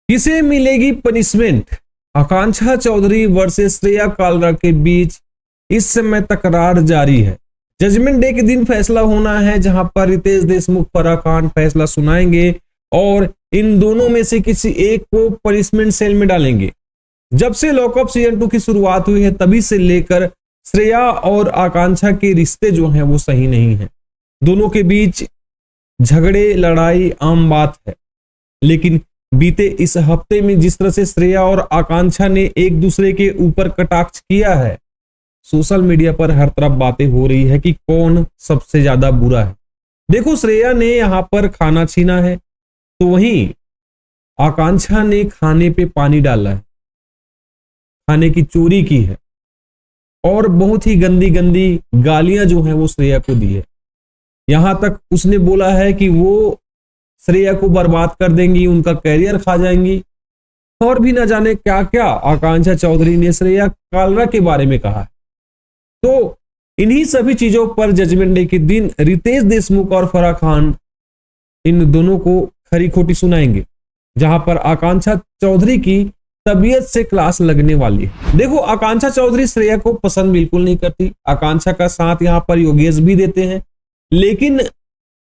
किसे मिलेगी पनिशमेंट? आकांक्षा चौधरी वर्सेस श्रेया कालरा के बीच इस समय तकरार जारी है। जजमेंट डे के दिन फैसला होना है, जहां पर रितेश देशमुख फराह खान फैसला सुनाएंगे और इन दोनों में से किसी एक को पनिशमेंट सेल में डालेंगे। जब से लॉकअप सीजन 2 की शुरुआत हुई है तभी से लेकर श्रेया और आकांक्षा के रिश्ते जो हैं वो सही नहीं है। दोनों के बीच झगड़े लड़ाई आम बात है, लेकिन बीते इस हफ्ते में जिस तरह से श्रेया और आकांक्षा ने एक दूसरे के ऊपर कटाक्ष किया है, सोशल मीडिया पर हर तरफ बातें हो रही है कि कौन सबसे ज्यादा बुरा है। देखो, श्रेया ने यहां पर खाना छीना है तो वहीं आकांक्षा ने खाने पे पानी डाला है, खाने की चोरी की है और बहुत ही गंदी गंदी गालियां जो हैं वो श्रेया को दी है। यहां तक उसने बोला है कि वो श्रेया को बर्बाद कर देंगी, उनका कैरियर खा जाएंगी और भी ना जाने क्या क्या आकांक्षा चौधरी ने श्रेया कालरा के बारे में कहा है। तो इन्हीं सभी चीजों पर जजमेंट डे के दिन रितेश देशमुख और फराह खान इन दोनों को खरी खोटी सुनाएंगे, जहां पर आकांक्षा चौधरी की तबीयत से क्लास लगने वाली है। देखो, आकांक्षा चौधरी श्रेया को पसंद बिल्कुल नहीं करती। आकांक्षा का साथ यहां पर योगेश भी देते हैं, लेकिन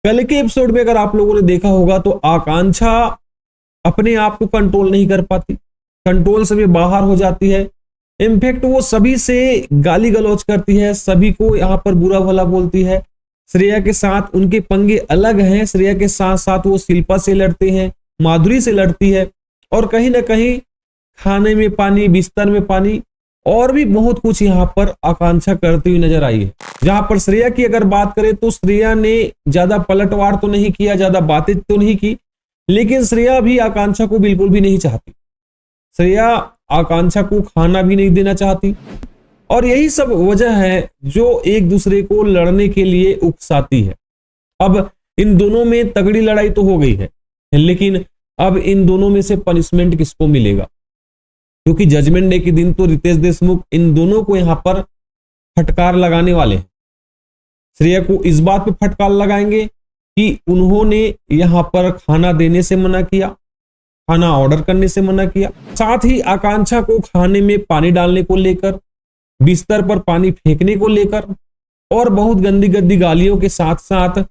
कल के एपिसोड में अगर आप लोगों ने देखा होगा तो आकांक्षा अपने आप को कंट्रोल नहीं कर पाती, कंट्रोल से भी बाहर हो जाती है। इनफैक्ट वो सभी से गाली गलौज करती है, सभी को यहाँ पर बुरा भला बोलती है। श्रेया के साथ उनके पंगे अलग हैं। श्रेया के साथ साथ वो शिल्पा से लड़ते हैं, माधुरी से लड़ती है और कहीं ना कहीं खाने में पानी, बिस्तर में पानी और भी बहुत कुछ यहाँ पर आकांक्षा करती हुई नजर आई है। जहां पर श्रेया की अगर बात करें तो श्रेया ने ज्यादा पलटवार तो नहीं किया, ज्यादा बातें तो नहीं की, लेकिन श्रेया भी आकांक्षा को बिल्कुल भी नहीं चाहती। श्रेया आकांक्षा को खाना भी नहीं देना चाहती और यही सब वजह है जो एक दूसरे को लड़ने के लिए उकसाती है। अब इन दोनों में तगड़ी लड़ाई तो हो गई है, लेकिन अब इन दोनों में से पनिशमेंट किसको मिलेगा? क्योंकि जजमेंट डे के दिन तो रितेश देशमुख इन दोनों को यहां पर फटकार लगाने वाले हैं। श्रेया को इस बात पे फटकार लगाएंगे कि उन्होंने यहां पर खाना देने से मना किया, खाना ऑर्डर करने से मना किया, साथ ही आकांक्षा को खाने में पानी डालने को लेकर, बिस्तर पर पानी फेंकने को लेकर और बहुत गंदी गंदी गालियों के साथ साथ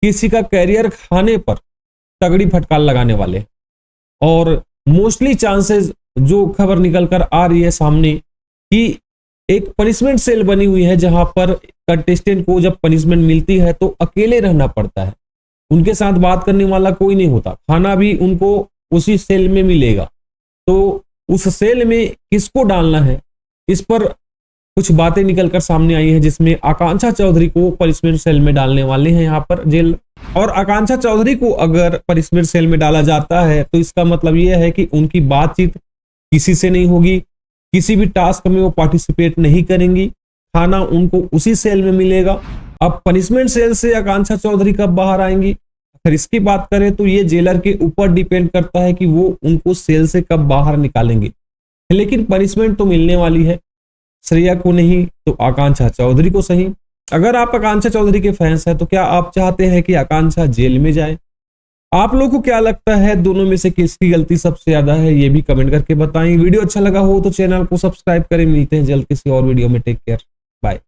किसी का कैरियर खाने पर तगड़ी फटकार लगाने वाले। और मोस्टली चांसेस जो खबर निकल कर आ रही है सामने कि एक पनिशमेंट सेल बनी हुई है, जहां पर कंटेस्टेंट को जब पनिशमेंट मिलती है तो अकेले रहना पड़ता है, उनके साथ बात करने वाला कोई नहीं होता, खाना भी उनको उसी सेल में मिलेगा। तो उस सेल में किसको डालना है, इस पर कुछ बातें निकलकर सामने आई है, जिसमें आकांक्षा चौधरी को पनिशमेंट सेल में डालने वाले हैं यहाँ पर जेल। और आकांक्षा चौधरी को अगर पनिशमेंट सेल में डाला जाता है तो इसका मतलब यह है कि उनकी बातचीत किसी से नहीं होगी, किसी भी टास्क में वो पार्टिसिपेट नहीं करेंगी, खाना उनको उसी सेल में मिलेगा। अब पनिशमेंट सेल से आकांक्षा चौधरी कब बाहर आएंगी, अगर इसकी बात करें तो ये जेलर के ऊपर डिपेंड करता है कि वो उनको सेल से कब बाहर निकालेंगे। लेकिन पनिशमेंट तो मिलने वाली है, श्रेया को नहीं तो आकांक्षा चौधरी को सही। अगर आप आकांक्षा चौधरी के फैंस हैं तो क्या आप चाहते हैं कि आकांक्षा जेल में जाए? आप लोगों को क्या लगता है दोनों में से किसकी गलती सबसे ज्यादा है, ये भी कमेंट करके बताएं। वीडियो अच्छा लगा हो तो चैनल को सब्सक्राइब करें। मिलते हैं जल्द किसी और वीडियो में। Take care, bye.